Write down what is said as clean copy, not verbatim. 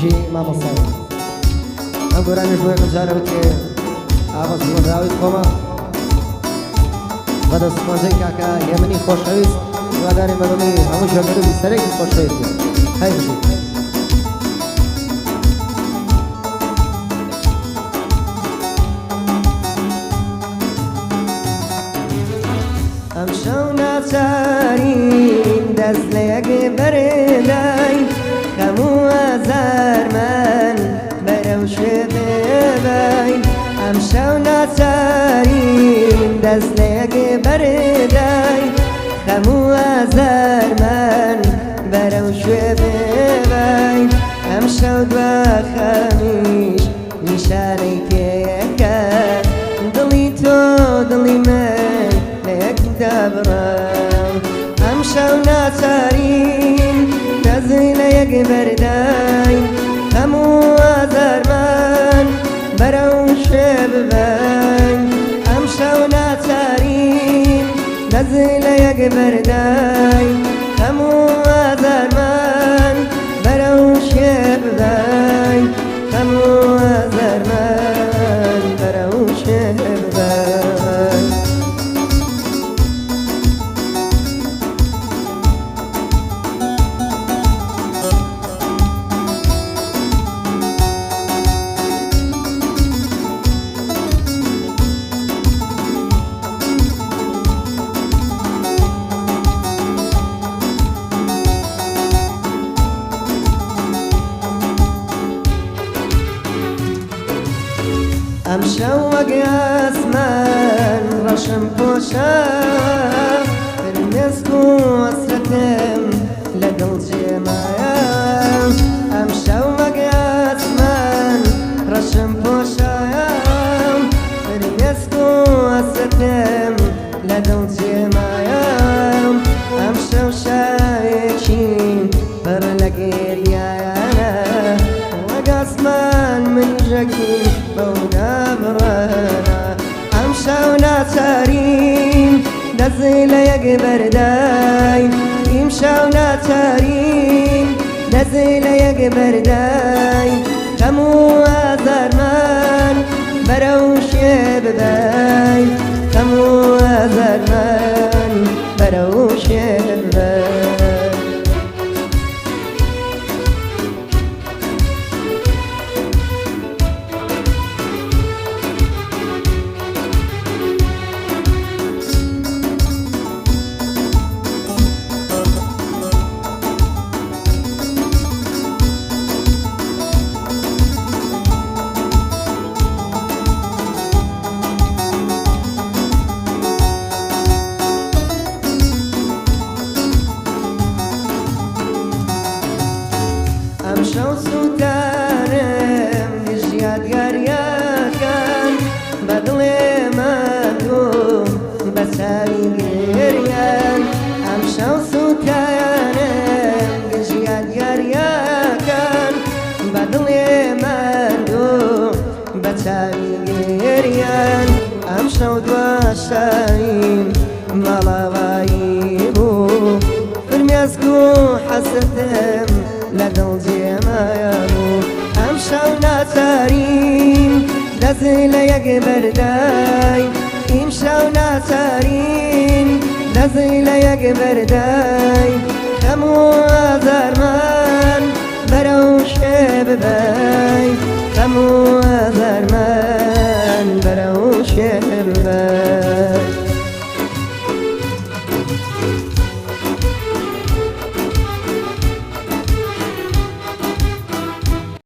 هەمیشی مامۆستا ئەم گۆرانی ژوەیەکم جارە وتێ ئاوا زیوەندراوی خۆمە بەدەستمەنجەی کاکە یەمەنی خۆشەویست هیواداری بەدڵی هەموو ژێرگەروی سەرێکی خۆشەویست هەیبژی ئەم شەو ناچارین دەست لە یەک بەرێدای هەموو ئازارمان بەرەو شوێ بێبین ئەم شەو ناچارین دەست لە یەک بەرێدای هەموو ئازارمان بەرەو شوێ بێبین ئەم شەو دوا خەمیش نیشانەی پێیەکە دڵی تۆ دڵی من لە یەکدا بڕام ئەم شەو ناچارین دەزی لە یەک بەرداین هەموو ئازارمان بەرەو شوێ ببین ئەم شەو ناچارین دەزی لە یەک بەرداین هەموو ئازارمان بەرەو شوێ ببین هەموو ئازارمان بەرەو شوێ ببین ئەم شەو وەک ئاسمان ڕەشم پۆشە فرمێسک و ئەسرەتم لە دڵ جێمایە ئەم شەو وەک ئاسمان ڕەشم پۆشە فرمێسک و ئەسرەتم لە دڵ جێمایە ئەم شەو شاوێکی پڕ لە گێریایانە وەک ئاسمان منیژەکی بەودا بڕەنە ئەم شەو ناچارین دەزی لە یەک بەرداین ئیم شەو ناچارین دەزی لە یەک بەرداین هەموو ئازارمان بەرەو شوێ ببین هەموو ئازارمان بەرەو شوێ ببین ئەم شەو سووتانم ژیادگاریەکان بە دڵێ مادوو بە چاوی گێریان ئەم شەو سووتانم ژیادگاریەکان بە دڵێ مادوو بە چاوی گێریان ئەم شەو دوا شاویم مەڵەوایی بوو فرمێسک و حەسەتم لە دڵ جێمایە بوو ئەم شەو ناچارین دەزی لە یەک بەرداین ئیم شەو ناچارین دەزی لە یەک بەرداین هەموو ئازارمان بەرەو شوێ ببین هەموو